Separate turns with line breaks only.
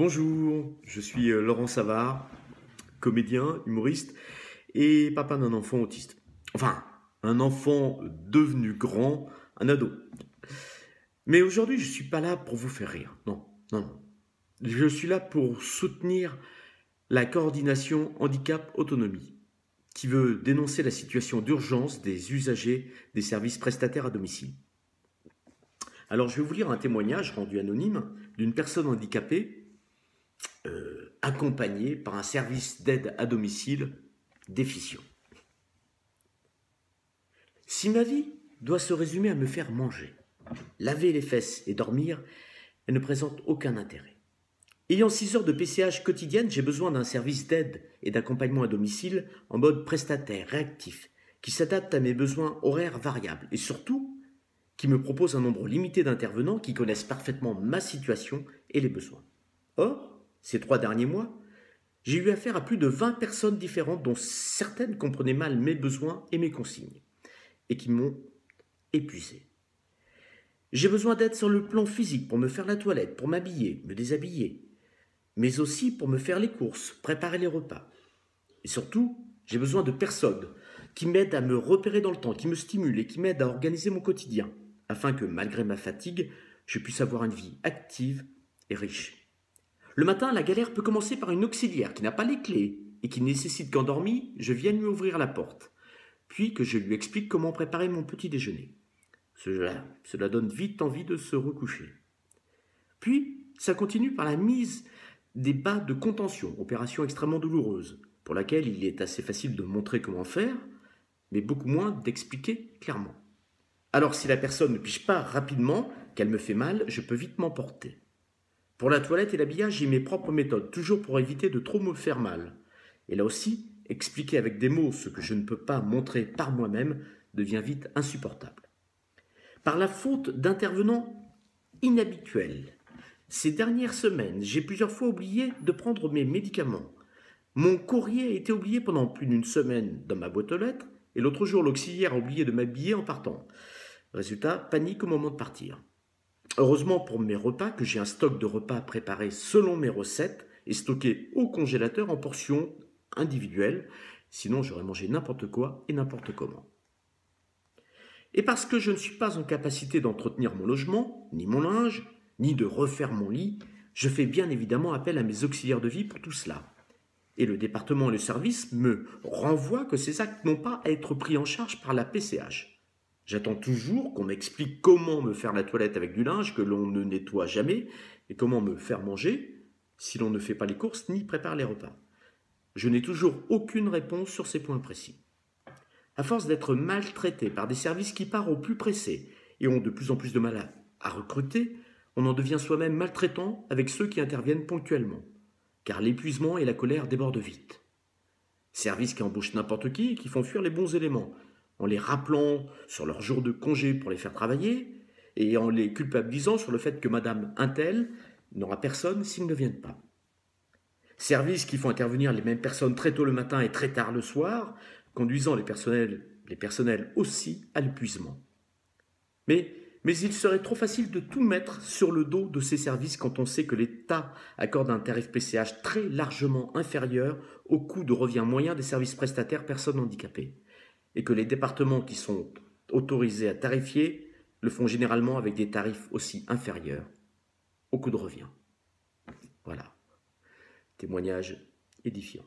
Bonjour, je suis Laurent Savard, comédien, humoriste et papa d'un enfant autiste. Enfin, un enfant devenu grand, un ado. Mais aujourd'hui, je ne suis pas là pour vous faire rire. Non, non, non. Je suis là pour soutenir la coordination handicap-autonomie, qui veut dénoncer la situation d'urgence des usagers des services prestataires à domicile. Alors, je vais vous lire un témoignage rendu anonyme d'une personne handicapée accompagné par un service d'aide à domicile déficient. Si ma vie doit se résumer à me faire manger, laver les fesses et dormir, elle ne présente aucun intérêt. Ayant 6 heures de PCH quotidienne, j'ai besoin d'un service d'aide et d'accompagnement à domicile en mode prestataire, réactif, qui s'adapte à mes besoins horaires variables et surtout qui me propose un nombre limité d'intervenants qui connaissent parfaitement ma situation et les besoins. Or, ces 3 derniers mois, j'ai eu affaire à plus de 20 personnes différentes dont certaines comprenaient mal mes besoins et mes consignes et qui m'ont épuisé. J'ai besoin d'aide sur le plan physique pour me faire la toilette, pour m'habiller, me déshabiller, mais aussi pour me faire les courses, préparer les repas. Et surtout, j'ai besoin de personnes qui m'aident à me repérer dans le temps, qui me stimulent et qui m'aident à organiser mon quotidien, afin que, malgré ma fatigue, je puisse avoir une vie active et riche. Le matin, la galère peut commencer par une auxiliaire qui n'a pas les clés et qui nécessite qu'endormi, je vienne lui ouvrir la porte, puis que je lui explique comment préparer mon petit déjeuner. Cela donne vite envie de se recoucher. Puis, ça continue par la mise des bas de contention, opération extrêmement douloureuse, pour laquelle il est assez facile de montrer comment faire, mais beaucoup moins d'expliquer clairement. Alors si la personne ne pige pas rapidement, qu'elle me fait mal, je peux vite m'emporter. Pour la toilette et l'habillage, j'ai mes propres méthodes, toujours pour éviter de trop me faire mal. Et là aussi, expliquer avec des mots ce que je ne peux pas montrer par moi-même devient vite insupportable. Par la faute d'intervenants inhabituels, ces dernières semaines, j'ai plusieurs fois oublié de prendre mes médicaments. Mon courrier a été oublié pendant plus d'une semaine dans ma boîte aux lettres, et l'autre jour, l'auxiliaire a oublié de m'habiller en partant. Résultat, panique au moment de partir. Heureusement pour mes repas que j'ai un stock de repas préparés selon mes recettes et stockés au congélateur en portions individuelles, sinon j'aurais mangé n'importe quoi et n'importe comment. Et parce que je ne suis pas en capacité d'entretenir mon logement, ni mon linge, ni de refaire mon lit, je fais bien évidemment appel à mes auxiliaires de vie pour tout cela. Et le département et le service me renvoient que ces actes n'ont pas à être pris en charge par la PCH. J'attends toujours qu'on m'explique comment me faire la toilette avec du linge que l'on ne nettoie jamais et comment me faire manger si l'on ne fait pas les courses ni prépare les repas. Je n'ai toujours aucune réponse sur ces points précis. À force d'être maltraité par des services qui partent au plus pressé et ont de plus en plus de mal à recruter, on en devient soi-même maltraitant avec ceux qui interviennent ponctuellement, car l'épuisement et la colère débordent vite. Services qui embauchent n'importe qui et qui font fuir les bons éléments, en les rappelant sur leur jour de congé pour les faire travailler et en les culpabilisant sur le fait que Madame Untel n'aura personne s'ils ne viennent pas. Services qui font intervenir les mêmes personnes très tôt le matin et très tard le soir, conduisant les personnels aussi à l'épuisement. Mais il serait trop facile de tout mettre sur le dos de ces services quand on sait que l'État accorde un tarif PCH très largement inférieur au coût de revient moyen des services prestataires personnes handicapées, et que les départements qui sont autorisés à tarifier le font généralement avec des tarifs aussi inférieurs au coût de revient. Voilà. Témoignage édifiant.